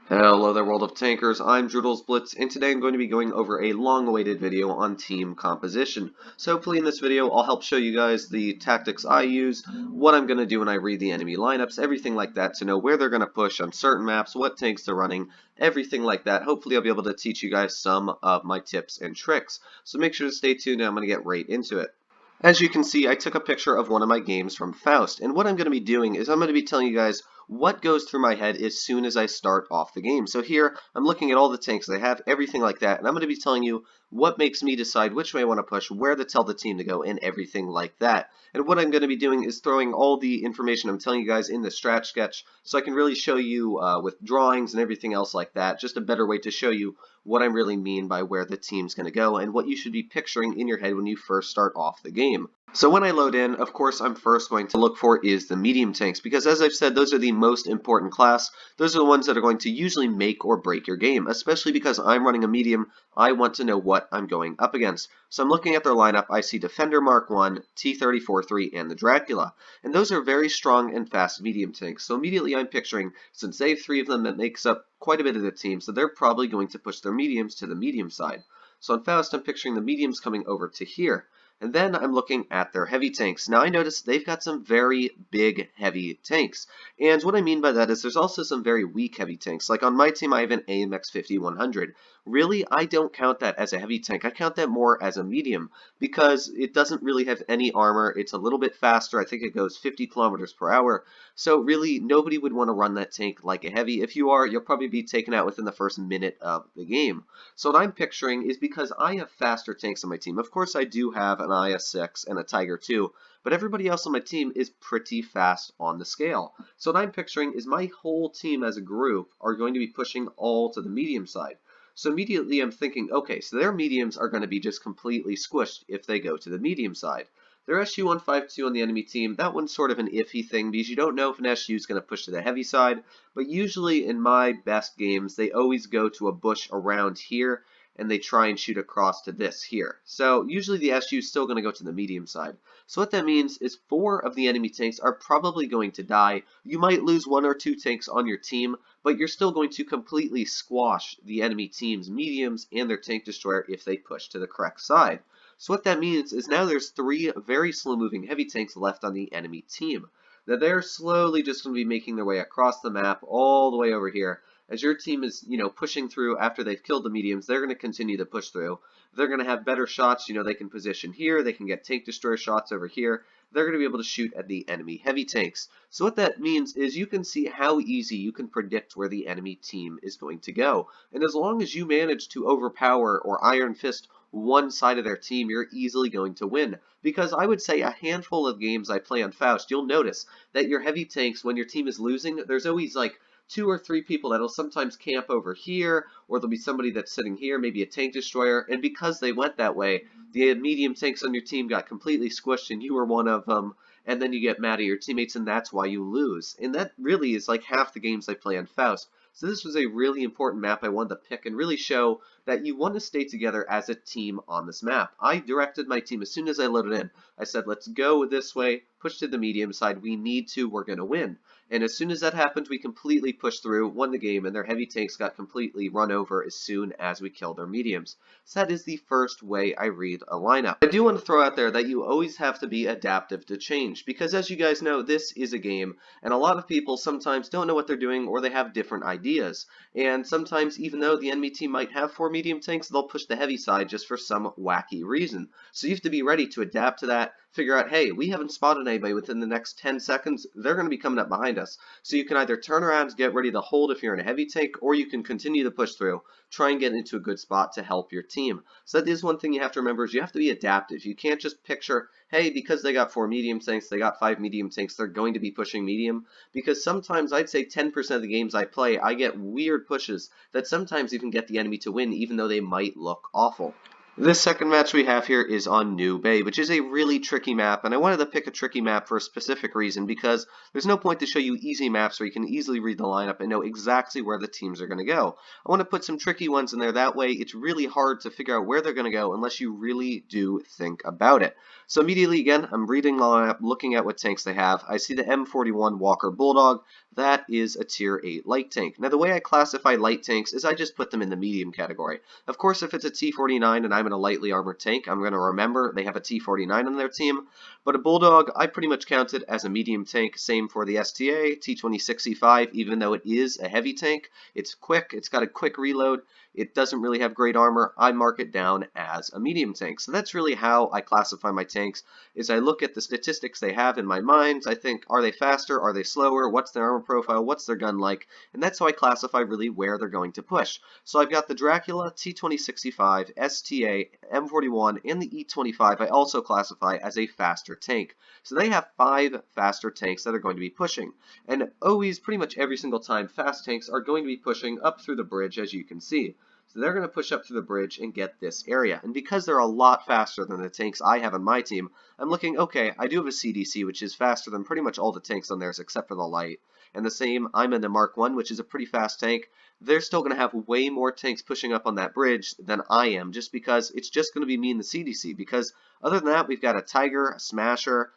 Hello there, world of tankers. I'm Tanks Blitz, and today I'm going to be going over a long-awaited video on team composition. So hopefully in this video I'll help show you guys the tactics I use, what I'm going to do when I read the enemy lineups, everything like that, to know where they're going to push on certain maps, what tanks they're running, everything like that. Hopefully I'll be able to teach you guys some of my tips and tricks. So make sure to stay tuned, and I'm going to get right into it. As you can see, I took a picture of one of my games from Faust, and what I'm going to be doing is I'm going to be telling you guys what goes through my head as soon as I start off the game. So here, I'm looking at all the tanks they have, everything like that, and I'm going to be telling you what makes me decide which way I want to push, where to tell the team to go, and everything like that. And what I'm going to be doing is throwing all the information I'm telling you guys in the strat sketch, so I can really show you with drawings and everything else like that, just a better way to show you what I really mean by where the team's going to go and what you should be picturing in your head when you first start off the game. So when I load in, of course, I'm first going to look for is the medium tanks, because as I've said, those are the most important class. Those are the ones that are going to usually make or break your game, especially because I'm running a medium. I want to know what I'm going up against. So I'm looking at their lineup. I see Defender Mark 1, T-34-3, and the Dracula. And those are very strong and fast medium tanks. So immediately I'm picturing, since they have 3 of them, that makes up quite a bit of the team, so they're probably going to push their mediums to the medium side. So on Faust, I'm picturing the mediums coming over to here. And then I'm looking at their heavy tanks. Now I notice they've got some very big heavy tanks. And what I mean by that is there's also some very weak heavy tanks. Like on my team I have an AMX 5100. Really, I don't count that as a heavy tank. I count that more as a medium because it doesn't really have any armor. It's a little bit faster. I think it goes 50 kilometers per hour. So really, nobody would want to run that tank like a heavy. If you are, you'll probably be taken out within the first minute of the game. So what I'm picturing is because I have faster tanks on my team. Of course, I do have an IS-6 and a Tiger 2, but everybody else on my team is pretty fast on the scale. So what I'm picturing is my whole team as a group are going to be pushing all to the medium side. So immediately I'm thinking, okay, so their mediums are going to be just completely squished if they go to the medium side. Their SU-152 on the enemy team, that one's sort of an iffy thing because you don't know if an SU is going to push to the heavy side, but usually in my best games, they always go to a bush around here and they try and shoot across to this here. So usually the SU is still going to go to the medium side. So what that means is 4 of the enemy tanks are probably going to die. You might lose 1 or 2 tanks on your team, but you're still going to completely squash the enemy team's mediums and their tank destroyer if they push to the correct side. So what that means is now there's 3 very slow-moving heavy tanks left on the enemy team. Now they're slowly just going to be making their way across the map all the way over here. As your team is, pushing through after they've killed the mediums, they're going to continue to push through. They're going to have better shots. They can position here. They can get tank destroyer shots over here. They're going to be able to shoot at the enemy heavy tanks. So what that means is you can see how easy you can predict where the enemy team is going to go. And as long as you manage to overpower or iron fist one side of their team, you're easily going to win. Because I would say a handful of games I play on Faust, you'll notice that your heavy tanks, when your team is losing, there's always like 2 or 3 people that'll sometimes camp over here, or there'll be somebody that's sitting here, maybe a tank destroyer, and because they went that way, the medium tanks on your team got completely squished and you were one of them, and then you get mad at your teammates and that's why you lose. And that really is like half the games I play on Faust. So this was a really important map I wanted to pick and really show that you want to stay together as a team on this map. I directed my team as soon as I loaded in. I said, let's go this way, push to the medium side. We need to, we're going to win. And as soon as that happened, we completely pushed through, won the game, and their heavy tanks got completely run over as soon as we killed their mediums. So that is the first way I read a lineup. I do want to throw out there that you always have to be adaptive to change, because as you guys know, this is a game, and a lot of people sometimes don't know what they're doing or they have different ideas. And sometimes, even though the enemy team might have 4 medium tanks, they'll push the heavy side just for some wacky reason. So you have to be ready to adapt to that, figure out, hey, we haven't spotted anybody within the next 10 seconds, they're going to be coming up behind us. So you can either turn around, get ready to hold if you're in a heavy tank, or you can continue to push through, try and get into a good spot to help your team. So that is one thing you have to remember, is you have to be adaptive. You can't just picture, hey, because they got 4 medium tanks, they got 5 medium tanks, they're going to be pushing medium. Because sometimes, I'd say 10% of the games I play, I get weird pushes that sometimes even get the enemy to win, even though they might look awful. This second match we have here is on New Bay, which is a really tricky map, and I wanted to pick a tricky map for a specific reason because there's no point to show you easy maps where you can easily read the lineup and know exactly where the teams are going to go. I want to put some tricky ones in there, that way it's really hard to figure out where they're going to go unless you really do think about it. So immediately again, I'm reading the lineup, looking at what tanks they have. I see the M41 Walker Bulldog. That is a tier 8 light tank. Now the way I classify light tanks is I just put them in the medium category. Of course, if it's a T49 and I'm in a lightly armored tank, I'm going to remember they have a T49 on their team. But a Bulldog, I pretty much count it as a medium tank. Same for the STA, T2065, even though it is a heavy tank. It's quick, it's got a quick reload, it doesn't really have great armor. I mark it down as a medium tank. So that's really how I classify my tanks, is I look at the statistics they have in my mind. I think, are they faster, are they slower, what's their armor profile, what's their gun like, and that's how I classify really where they're going to push. So I've got the Dracula, T2065, STA, M41, and the E25 I also classify as a faster tank. So they have 5 faster tanks that are going to be pushing. And always, pretty much every single time, fast tanks are going to be pushing up through the bridge, as you can see. So they're going to push up through the bridge and get this area. And because they're a lot faster than the tanks I have on my team, I'm looking, okay, I do have a CDC, which is faster than pretty much all the tanks on theirs except for the light. And the same, I'm in the Mark 1, which is a pretty fast tank. They're still going to have way more tanks pushing up on that bridge than I am, just because it's just going to be me and the CDC. Because other than that, we've got a Tiger, a Smasher,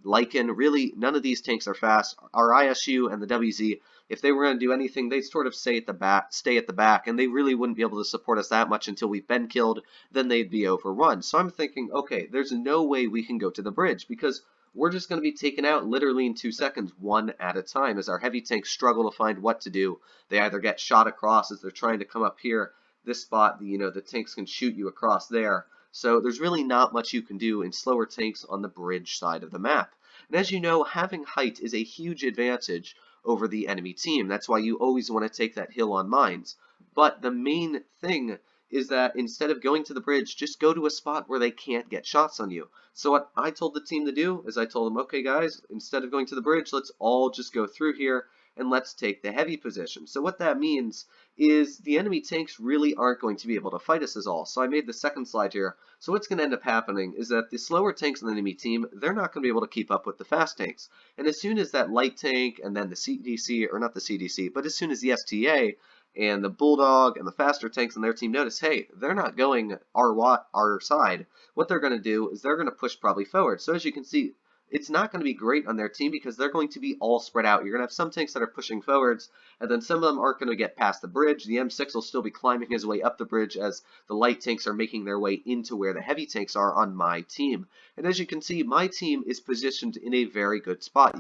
Lycan. Really, none of these tanks are fast. Our ISU and the WZ, if they were going to do anything, they'd sort of stay at the back, and they really wouldn't be able to support us that much until we've been killed. Then they'd be overrun. So I'm thinking, okay, there's no way we can go to the bridge because we're just going to be taken out literally in 2 seconds, one at a time, as our heavy tanks struggle to find what to do. They either get shot across as they're trying to come up here. This spot, the tanks can shoot you across there. So there's really not much you can do in slower tanks on the bridge side of the map. And as you know, having height is a huge advantage over the enemy team. That's why you always want to take that hill on mines. But the main thing is that instead of going to the bridge, just go to a spot where they can't get shots on you. So what I told the team to do is I told them, okay guys, instead of going to the bridge, let's all just go through here and let's take the heavy position. So what that means is the enemy tanks really aren't going to be able to fight us at all. So I made the second slide here. So what's going to end up happening is that the slower tanks on the enemy team, they're not going to be able to keep up with the fast tanks. And as soon as that light tank and then the CDC, or not the CDC, but as soon as the STA and the Bulldog and the faster tanks on their team notice, hey, they're not going our side, what they're going to do is they're going to push probably forward. So as you can see, it's not going to be great on their team because they're going to be all spread out. You're going to have some tanks that are pushing forwards, and then some of them aren't going to get past the bridge. The M6 will still be climbing his way up the bridge as the light tanks are making their way into where the heavy tanks are on my team. And as you can see, my team is positioned in a very good spot.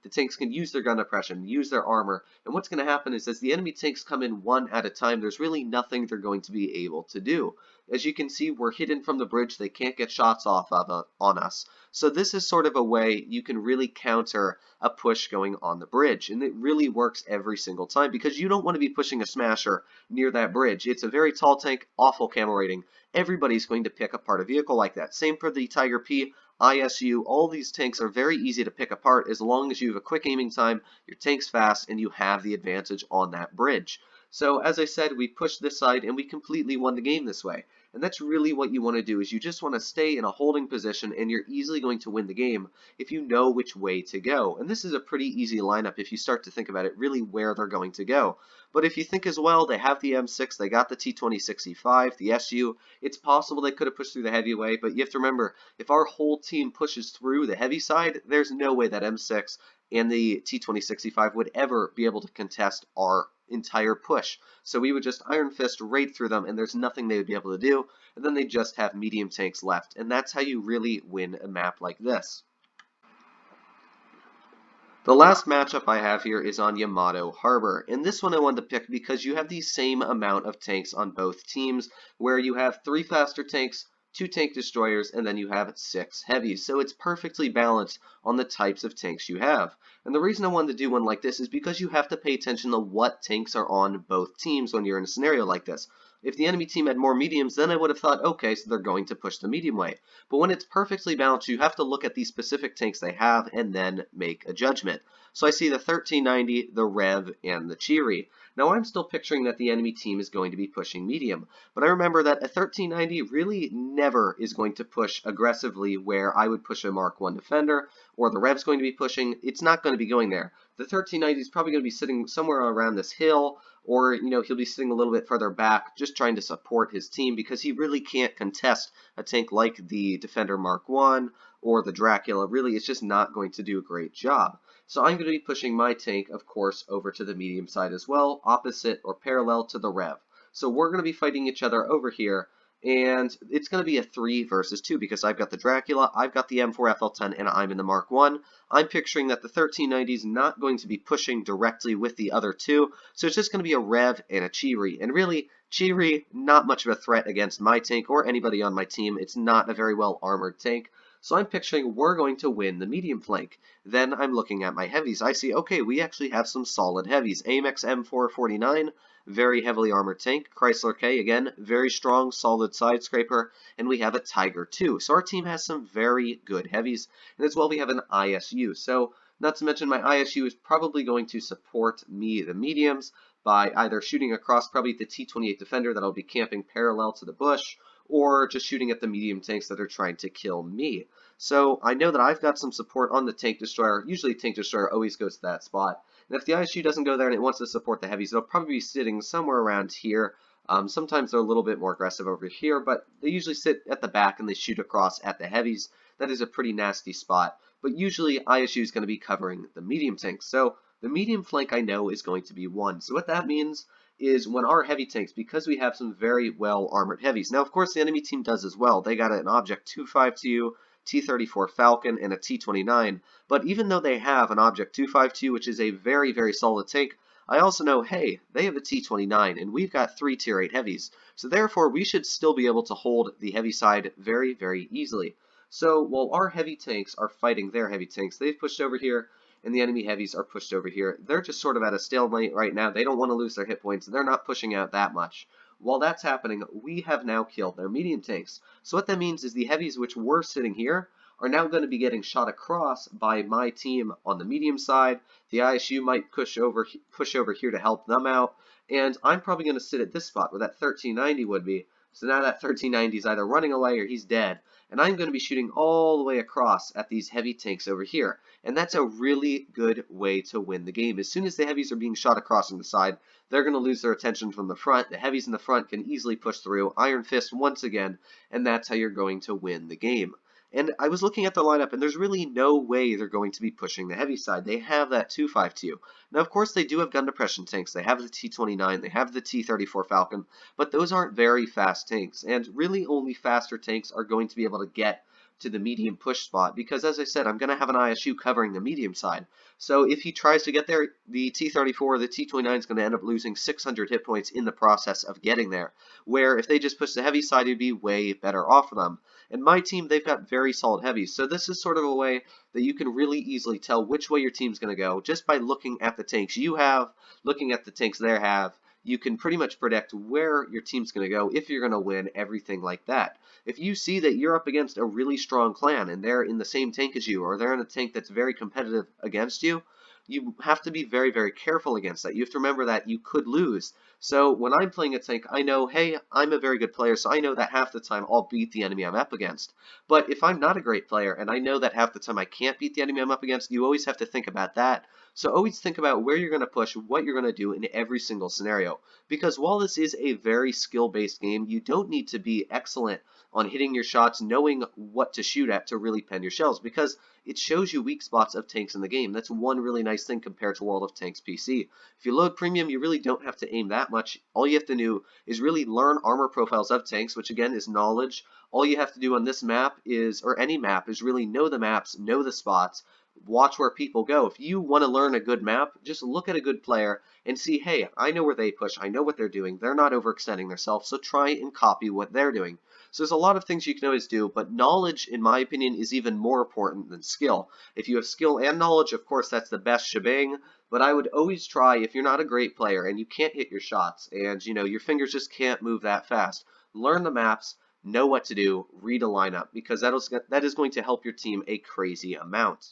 The tanks can use their gun oppression, use their armor, and what's going to happen is as the enemy tanks come in one at a time, there's really nothing they're going to be able to do. As you can see, we're hidden from the bridge. They can't get shots off of on us. So this is sort of a way you can really counter a push going on the bridge, and it really works every single time because you don't want to be pushing a Smasher near that bridge. It's a very tall tank, awful camo rating. Everybody's going to pick apart a vehicle like that. Same for the Tiger P, ISU, all these tanks are very easy to pick apart as long as you have a quick aiming time, your tank's fast, and you have the advantage on that bridge. So as I said, we pushed this side and we completely won the game this way. And that's really what you want to do, is you just want to stay in a holding position and you're easily going to win the game if you know which way to go. And this is a pretty easy lineup if you start to think about it, really where they're going to go. But if you think as well, they have the M6, they got the T2065, the SU, it's possible they could have pushed through the heavy way, but you have to remember, if our whole team pushes through the heavy side, there's no way that M6 and the T2065 would ever be able to contest our entire push. So we would just Iron Fist right through them, and there's nothing they would be able to do, and then they just have medium tanks left, and that's how you really win a map like this. The last matchup I have here is on Yamato Harbor, and this one I wanted to pick because you have the same amount of tanks on both teams, where you have 3 faster tanks, 2 tank destroyers, and then you have 6 heavies. So it's perfectly balanced on the types of tanks you have. And the reason I wanted to do one like this is because you have to pay attention to what tanks are on both teams when you're in a scenario like this. If the enemy team had more mediums, then I would have thought, okay, so they're going to push the medium way. But when it's perfectly balanced, you have to look at these specific tanks they have and then make a judgment. So I see the 1390, the Rev, and the Cheery. Now I'm still picturing that the enemy team is going to be pushing medium, but I remember that a 1390 really never is going to push aggressively where I would push a Mark 1 defender, or the Rev's going to be pushing. It's not going to be going there. The 1390 is probably going to be sitting somewhere around this hill, or he'll be sitting a little bit further back just trying to support his team because he really can't contest a tank like the Defender Mark 1 or the Dracula. Really, it's just not going to do a great job. So I'm going to be pushing my tank, of course, over to the medium side as well, opposite or parallel to the Rev. So we're going to be fighting each other over here, and it's going to be a 3 versus 2 because I've got the Dracula, I've got the M4 FL10, and I'm in the Mark 1. I'm picturing that the 1390 is not going to be pushing directly with the other two, so it's just going to be a Rev and a Cheery. And really, Cheery, not much of a threat against my tank or anybody on my team. It's not a very well armored tank. So I'm picturing we're going to win the medium flank. Then I'm looking at my heavies. I see, okay, we actually have some solid heavies. Amex M449, very heavily armored tank. Chrysler K, again, very strong, solid side scraper. And we have a Tiger 2. So our team has some very good heavies. And as well, we have an ISU. So not to mention my ISU is probably going to support me, the mediums, by either shooting across probably the T-28 Defender that'll be camping parallel to the bush, or just shooting at the medium tanks that are trying to kill me. So I know that I've got some support on the Tank Destroyer. Usually Tank Destroyer always goes to that spot. And if the ISU doesn't go there and it wants to support the heavies, it'll probably be sitting somewhere around here. Sometimes they're a little bit more aggressive over here, but they usually sit at the back and they shoot across at the heavies. That is a pretty nasty spot. But usually ISU is going to be covering the medium tanks. So the medium flank I know is going to be 1. So what that means is when our heavy tanks, because we have some very well armored heavies. Now, of course, the enemy team does as well. They got an Object 252, T-34 Falcon, and a T-29. But even though they have an Object 252, which is a very, very solid tank, I also know, hey, they have a T-29, and we've got 3 Tier 8 heavies. So therefore, we should still be able to hold the heavy side very, very easily. So while our heavy tanks are fighting their heavy tanks, they've pushed over here, and the enemy heavies are pushed over here. They're just sort of at a stalemate right now. They don't want to lose their hit points, and they're not pushing out that much. While that's happening, we have now killed their medium tanks. So what that means is the heavies which were sitting here are now going to be getting shot across by my team on the medium side. The ISU might push over here to help them out, and I'm probably going to sit at this spot where that 1390 would be. So now that 1390 is either running away or he's dead, and I'm going to be shooting all the way across at these heavy tanks over here. And that's a really good way to win the game. As soon as the heavies are being shot across on the side, they're going to lose their attention from the front. The heavies in the front can easily push through. Iron Fist once again, and that's how you're going to win the game. And I was looking at the lineup, and there's really no way they're going to be pushing the heavy side. They have that 252. Now, of course, they do have gun depression tanks. They have the T-29. They have the T-34 Falcon. But those aren't very fast tanks. And really only faster tanks are going to be able to get to the medium push spot. Because, as I said, I'm going to have an ISU covering the medium side. So if he tries to get there, the T-34 or the T-29 is going to end up losing 600 hit points in the process of getting there. Where if they just push the heavy side, it'd be way better off for them. And my team, they've got very solid heavies. So this is sort of a way that you can really easily tell which way your team's going to go just by looking at the tanks you have, looking at the tanks they have. You can pretty much predict where your team's going to go, if you're going to win, everything like that. If you see that you're up against a really strong clan and they're in the same tank as you, or they're in a tank that's very competitive against you, you have to be very, very careful against that. You have to remember that you could lose. So when I'm playing a tank, I know, hey, I'm a very good player, so I know that half the time I'll beat the enemy I'm up against. But if I'm not a great player, and I know that half the time I can't beat the enemy I'm up against, you always have to think about that. So always think about where you're going to push, what you're going to do in every single scenario. Because while this is a very skill-based game, you don't need to be excellent on hitting your shots, knowing what to shoot at to really pen your shells, because it shows you weak spots of tanks in the game. That's one really nice thing compared to World of Tanks PC. If you load Premium, you really don't have to aim that much. All you have to do is really learn armor profiles of tanks, which again is knowledge. All you have to do on this map is, or any map, is really know the maps, know the spots, watch where people go. If you want to learn a good map, just look at a good player and see, hey, I know where they push, I know what they're doing, they're not overextending themselves, so try and copy what they're doing. So there's a lot of things you can always do, but knowledge, in my opinion, is even more important than skill. If you have skill and knowledge, of course, that's the best shebang, but I would always try, if you're not a great player and you can't hit your shots and, your fingers just can't move that fast, learn the maps, know what to do, read a lineup, because that is going to help your team a crazy amount.